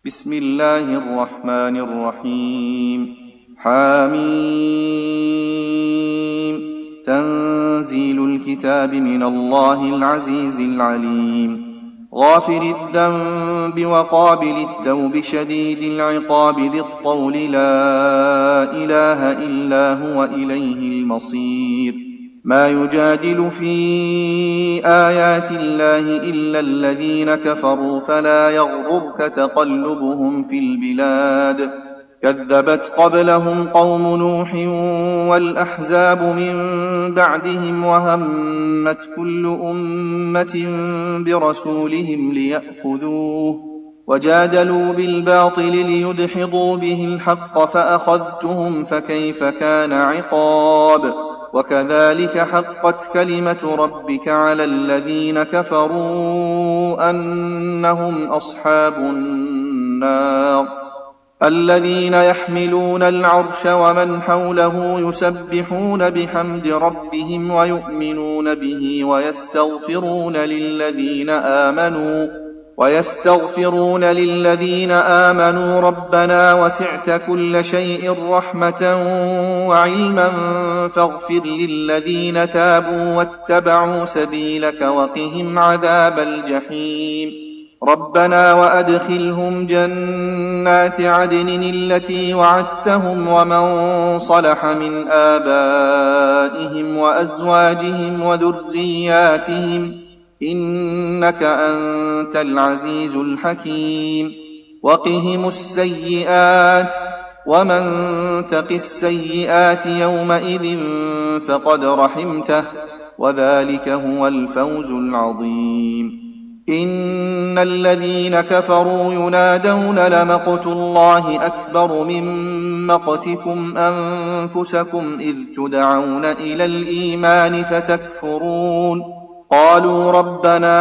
بسم الله الرحمن الرحيم. حميم. تنزيل الكتاب من الله العزيز العليم. غافر الذنب وقابل التوب شديد العقاب ذي الطول لا إله إلا هو إليه المصير. ما يجادل في آيات الله إلا الذين كفروا فلا يغررك تقلبهم في البلاد. كذبت قبلهم قوم نوح والأحزاب من بعدهم وهمت كل أمة برسولهم ليأخذوه وجادلوا بالباطل ليدحضوا به الحق فأخذتهم فكيف كان عقاب. وكذلك حقت كلمة ربك على الذين كفروا أنهم أصحاب النار. الذين يحملون العرش ومن حوله يسبحون بحمد ربهم ويؤمنون به ويستغفرون للذين آمنوا ربنا وسعت كل شيء رحمة وعلما فاغفر للذين تابوا واتبعوا سبيلك وقهم عذاب الجحيم. ربنا وأدخلهم جنات عدن التي وعدتهم ومن صلح من آبائهم وأزواجهم وذرياتهم إنك أنت العزيز الحكيم. وقهم السيئات ومن تق السيئات يومئذ فقد رحمته وذلك هو الفوز العظيم. إن الذين كفروا ينادون لمقت الله أكبر من مقتكم أنفسكم إذ تدعون إلى الإيمان فتكفرون. قالوا ربنا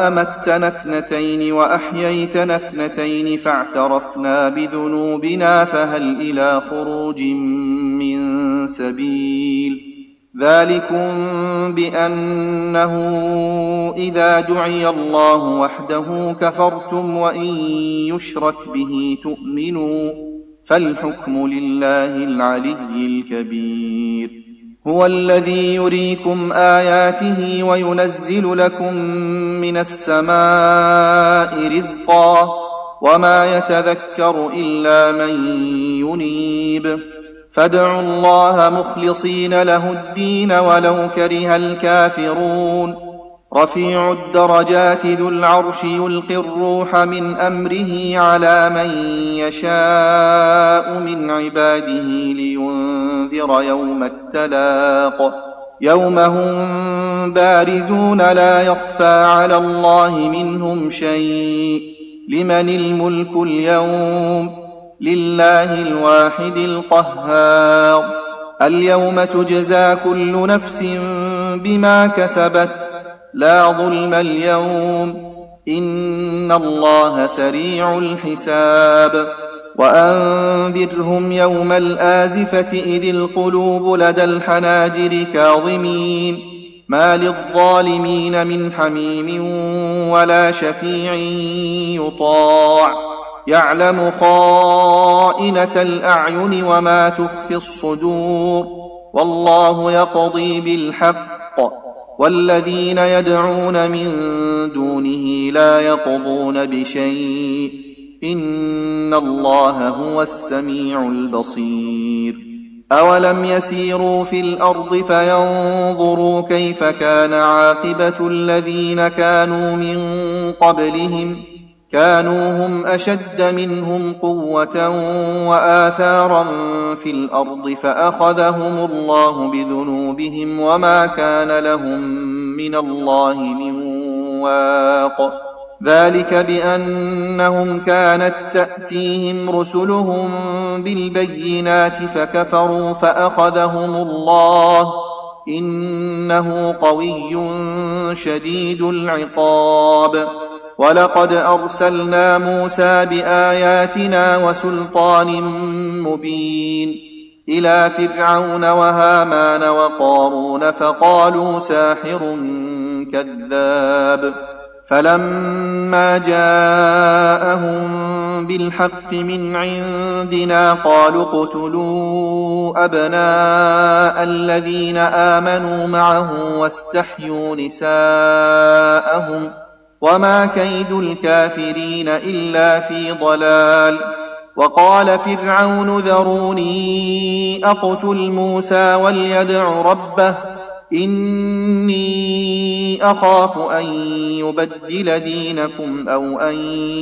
أمتنا اثنتين وأحييتنا اثنتين فاعترفنا بذنوبنا فهل إلى خروج من سبيل. ذلكم بأنه إذا دعي الله وحده كفرتم وإن يشرك به تؤمنوا فالحكم لله العلي الكبير. هو الذي يريكم آياته وينزل لكم من السماء رزقا وما يتذكر إلا من ينيب. فادعوا الله مخلصين له الدين ولو كره الكافرون. رفيع الدرجات ذو العرش يلقي الروح من أمره على من يشاء من عباده لينذر يوم التلاق. يوم هم بارزون لا يخفى على الله منهم شيء. لمن الملك اليوم؟ لله الواحد القهار. اليوم تجزى كل نفس بما كسبت لا ظلم اليوم إن الله سريع الحساب. وأنذرهم يوم الآزفة إذ القلوب لدى الحناجر كاظمين ما للظالمين من حميم ولا شفيع يطاع. يعلم خائنة الأعين وما تخفي الصدور والله يقضي بالحق والذين يدعون من دونه لا يقضون بشيء إن الله هو السميع البصير. أولم يسيروا في الأرض فينظروا كيف كان عاقبة الذين كانوا من قبلهم كانوا هم أشد منهم قوة وآثارا في الأرض فأخذهم الله بذنوبهم وما كان لهم من الله من واق. ذلك بأنهم كانت تأتيهم رسلهم بالبينات فكفروا فأخذهم الله إنه قوي شديد العقاب. ولقد أرسلنا موسى بآياتنا وسلطان مبين إلى فرعون وهامان وقارون فقالوا ساحر كذاب. فلما جاءهم بالحق من عندنا قالوا اقتلوا أبناء الذين آمنوا معه واستحيوا نساءهم وما كيد الكافرين إلا في ضلال. وقال فرعون ذروني أقتل موسى وليدع ربه إني أخاف أن يبدل دينكم أو أن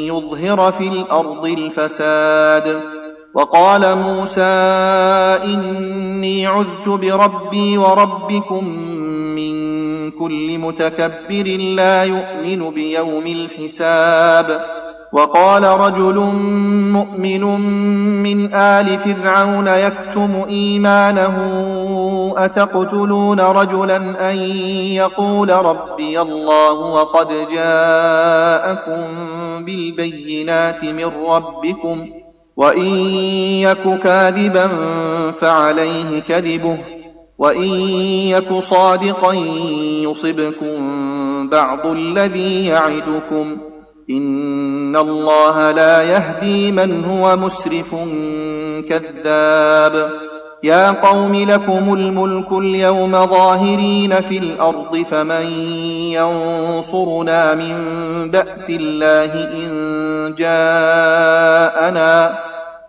يظهر في الأرض الفساد. وقال موسى إني عذت بربي وربكم من كل متكبر لا يؤمن بيوم الحساب. وقال رجل مؤمن من آل فرعون يكتم إيمانه أتقتلون رجلا أن يقول ربي الله وقد جاءكم بالبينات من ربكم وإن يك كاذبا فعليه كذبه وإن يك صادقا يصبكم بعض الذي يعدكم إن الله لا يهدي من هو مسرف كذاب. يا قوم لكم الملك اليوم ظاهرين في الأرض فمن ينصرنا من بأس الله إن جاءنا.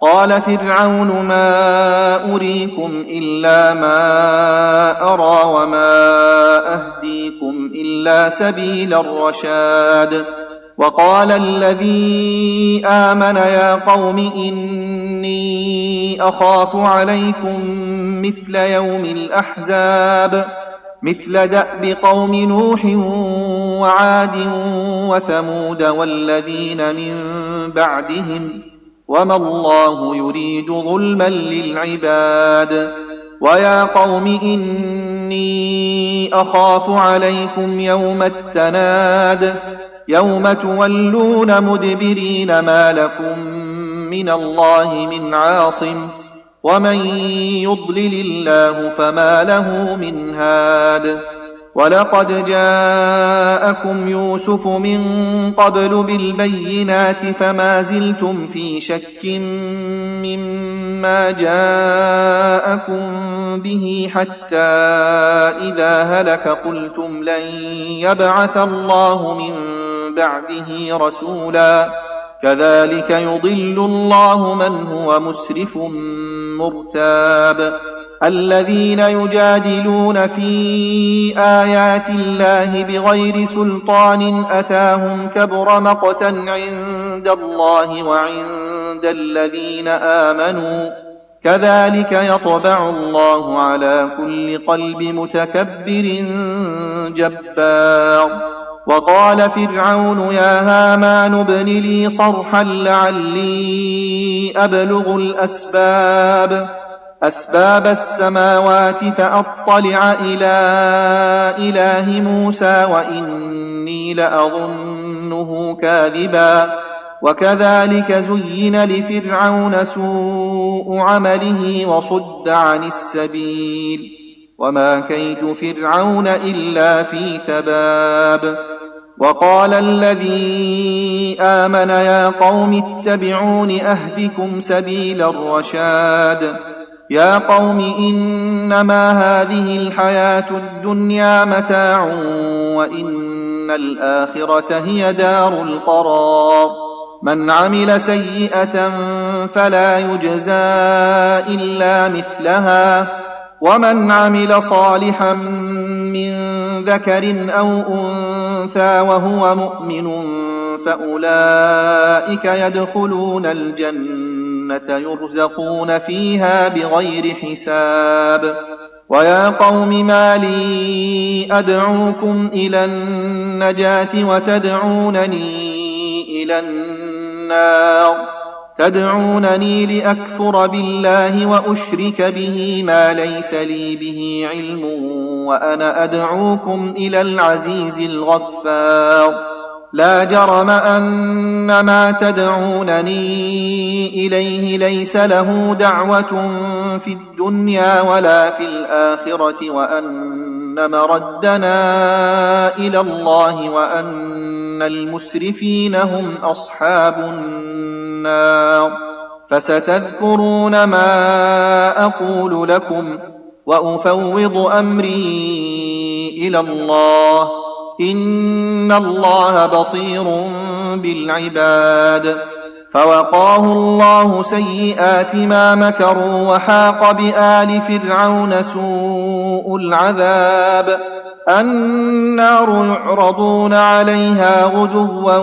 قال فرعون ما أريكم إلا ما أرى وما أهديكم إلا سبيل الرشاد. وقال الذي آمن يا قوم إني أخاف عليكم مثل يوم الأحزاب مثل دأب قوم نوح وعاد وثمود والذين من بعدهم وما الله يريد ظلما للعباد. ويا قوم إني أخاف عليكم يوم التناد يوم تولون مدبرين ما لكم من الله من عاصم ومن يضلل الله فما له من هاد. ولقد جاءكم يوسف من قبل بالبينات فما زلتم في شك مما جاءكم به حتى إذا هلك قلتم لن يبعث الله من بعده رسولا كذلك يضل الله من هو مسرف مرتاب. الذين يجادلون في آيات الله بغير سلطان أتاهم كبر مقتا عند الله وعند الذين آمنوا كذلك يطبع الله على كل قلب متكبر جبار. وقال فرعون يا هامان ابن لي صرحا لعلي أبلغ أسباب السماوات فأطلع إلى إله موسى وإني لأظنه كاذبا. وكذلك زين لفرعون سوء عمله وصد عن السبيل وما كيد فرعون إلا في تباب. وقال الذي آمن يا قوم اتبعون أهدكم سبيل الرشاد. يا قوم إنما هذه الحياة الدنيا متاع وإن الآخرة هي دار القرار. من عمل سيئة فلا يجزى إلا مثلها ومن عمل صالحا من ذكر أو أنثى وهو مؤمن فأولئك يدخلون الجنة يرزقون فيها بغير حساب. ويا قوم ما لي أدعوكم إلى النجاة وتدعونني إلى النار تدعونني لأكفر بالله وأشرك به ما ليس لي به علم وأنا أدعوكم إلى العزيز الغفار. لا جرم أن ما تدعونني إليه ليس له دعوة في الدنيا ولا في الآخرة وأن مردنا إلى الله وأن المسرفين هم أصحاب النار. النار فستذكرون ما أقول لكم وأفوض أمري إلى الله إن الله بصير بالعباد. فوقاه الله سيئات ما مكروا وحاق بآل فرعون سوء العذاب النار يعرضون عليها غدوا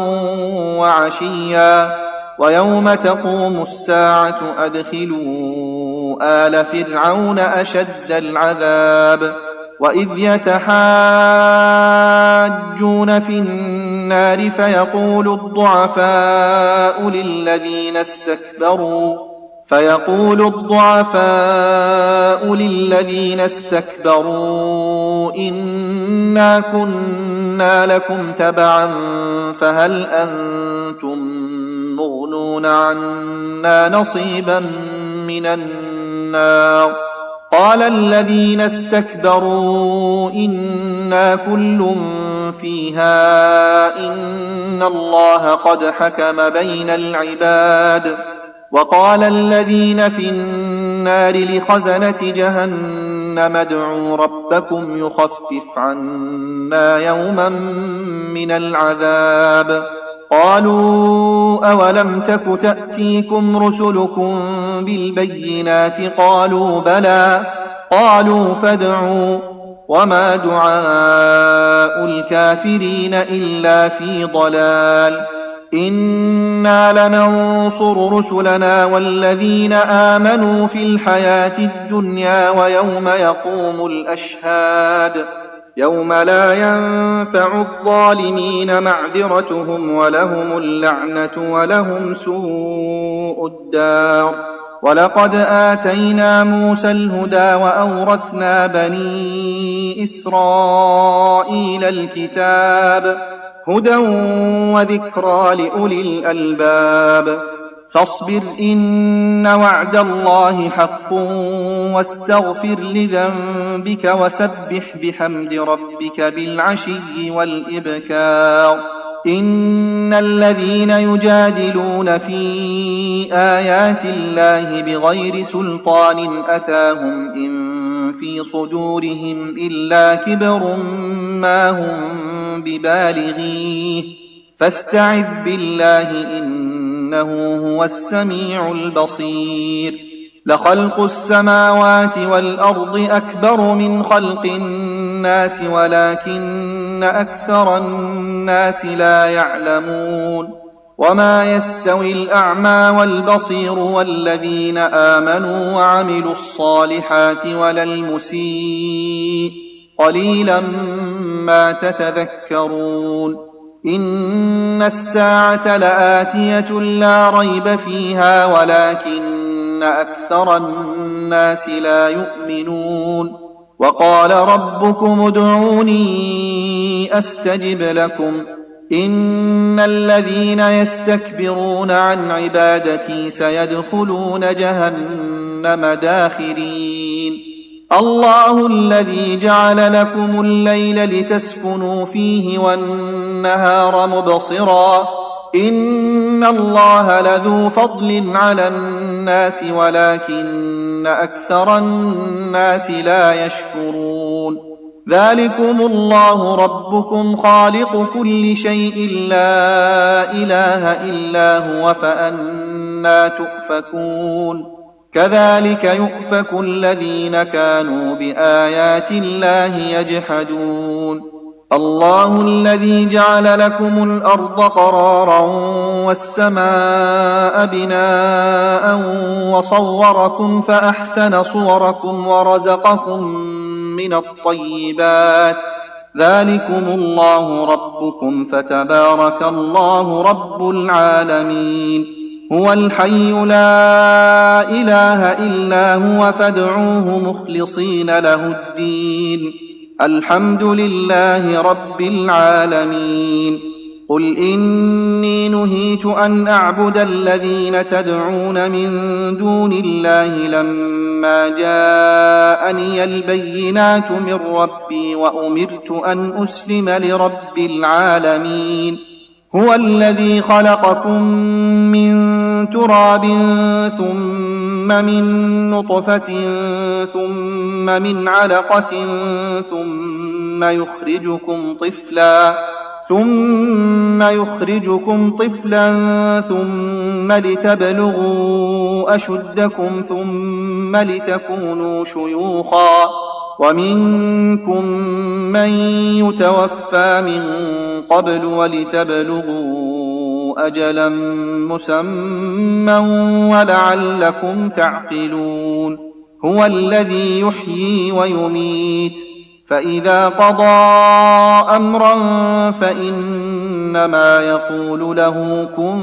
وعشيا ويوم تقوم الساعة أدخلوا آل فرعون أشد العذاب وإذ يتحاجون في النار فيقول الضعفاء للذين استكبروا إنا كنا لكم تبعا فهل أنتم مغنون عنا نصيبا من النار قال الذين استكبروا إنا كل فيها إن الله قد حكم بين العباد. وقال الذين في النار لخزنة جهنم ادعوا ربكم يخفف عنا يوما من العذاب قالوا أولم تك تأتيكم رسلكم بالبينات قالوا بلى قالوا فادعوا وما دعاء الكافرين إلا في ضلال إنا لننصر رسلنا والذين آمنوا في الحياة الدنيا ويوم يقوم الأشهاد يوم لا ينفع الظالمين معذرتهم ولهم اللعنة ولهم سوء الدار. ولقد آتينا موسى الهدى وأورثنا بني إسرائيل الكتاب هدى وذكرى لأولي الألباب. فاصبر إن وعد الله حق واستغفر لذنبك وسبح بحمد ربك بالعشي والإبكار. إن الذين يجادلون في آيات الله بغير سلطان أتاهم إن في صدورهم إلا كبر ما هم ببالغيه فاستعذ بالله إنه هو السميع البصير. لخلق السماوات والأرض أكبر من خلق الناس ولكن أكثر الناس لا يعلمون. وما يستوي الأعمى والبصير والذين آمنوا وعملوا الصالحات ولا المسيء قليلا ما تتذكرون. إن الساعة لآتية لا ريب فيها ولكن أكثر الناس لا يؤمنون. وقال ربكم ادعوني أستجب لكم إن الذين يستكبرون عن عبادتي سيدخلون جهنم داخرين. الله الذي جعل لكم الليل لتسكنوا فيه والنهار مبصرا إن الله لذو فضل على الناس ولكن أكثر الناس لا يشكرون. ذلكم الله ربكم خالق كل شيء لا إله إلا هو فأنى تؤفكون. كذلك يؤفك الذين كانوا بآيات الله يجحدون. الله الذي جعل لكم الأرض قرارا والسماء بناء وصوركم فأحسن صوركم ورزقكم من الطيبات ذلكم الله ربكم فتبارك الله رب العالمين. هو الحي لا إله إلا هو فادعوه مخلصين له الدين الحمد لله رب العالمين. قل إني نهيت أن أعبد الذين تدعون من دون الله لما جاءني البينات من ربي وأمرت أن أسلم لرب العالمين. هو الذي خلقكم من تراب ثم من نطفة ثم من علقة ثم يخرجكم طفلا ثم لتبلغوا أشدكم ثم لتكونوا شيوخا ومنكم من يتوفى من قبل ولتبلغوا أجلا مسمى ولعلكم تعقلون. هو الذي يحيي ويميت فإذا قضى أمرا فإنما يقول له كن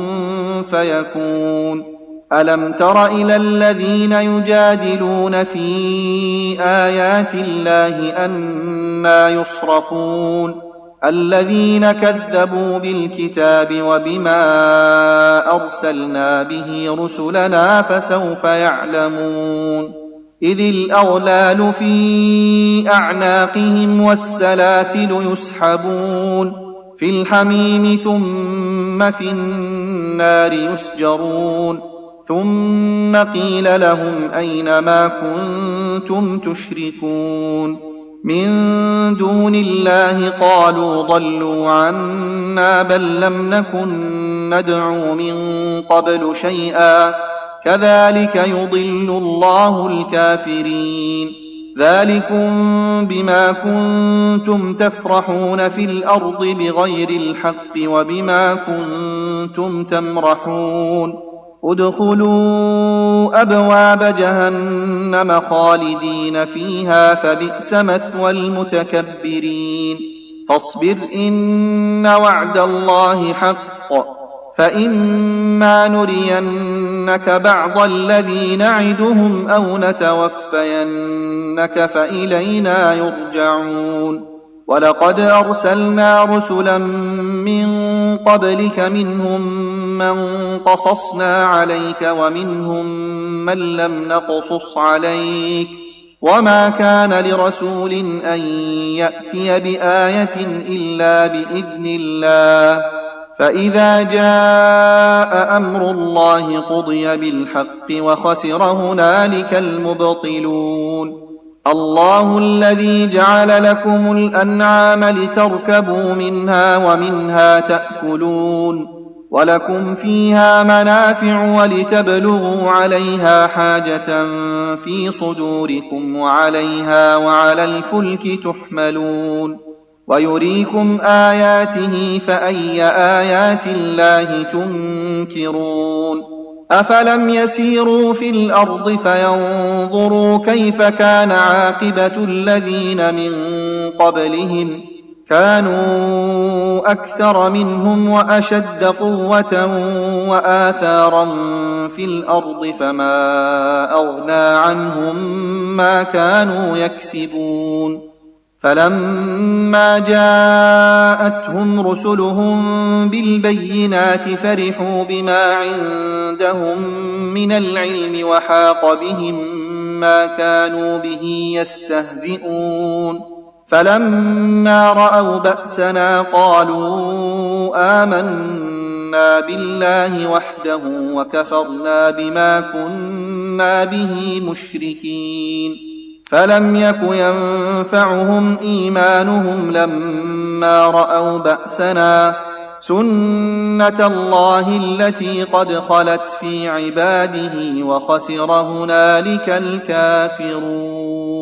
فيكون. ألم تر إلى الذين يجادلون في آيات الله أنى يصرفون الذين كذبوا بالكتاب وبما أرسلنا به رسلنا فسوف يعلمون. إذ الأغلال في أعناقهم والسلاسل يسحبون في الحميم ثم في النار يسجرون ثم قيل لهم أين ما كنتم تشركون من دون الله قالوا ضلوا عنا بل لم نكن ندعو من قبل شيئا كذلك يضل الله الكافرين. ذلكم بما كنتم تفرحون في الأرض بغير الحق وبما كنتم تمرحون. ادخلوا أبواب جهنم خالدين فيها فبئس مثوى المتكبرين. فاصبر إن وعد الله حق فإما نرينك بعض الذي نعدهم أو نتوفينك فإلينا يرجعون. ولقد أرسلنا رسلا من قبلك منهم من قصصنا عليك ومنهم من لم نقصص عليك وما كان لرسول أن يأتي بآية إلا بإذن الله فإذا جاء أمر الله قضي بالحق وخسر هنالك المبطلون. الله الذي جعل لكم الأنعام لتركبوا منها ومنها تأكلون ولكم فيها منافع ولتبلغوا عليها حاجة في صدوركم وعليها وعلى الفلك تحملون ويريكم آياته فأي آيات الله تنكرون. أفلم يسيروا في الأرض فينظروا كيف كان عاقبة الذين من قبلهم كانوا أكثر منهم وأشد قوة وآثارا في الأرض فما أغنى عنهم ما كانوا يكسبون. فلما جاءتهم رسلهم بالبينات فرحوا بما عندهم من العلم وحاق بهم ما كانوا به يستهزئون. فلما رأوا بأسنا قالوا آمنا بالله وحده وكفرنا بما كنا به مشركين. فلم يك ينفعهم إيمانهم لما رأوا بأسنا سنة الله التي قد خلت في عباده وخسر هنالك الكافرون.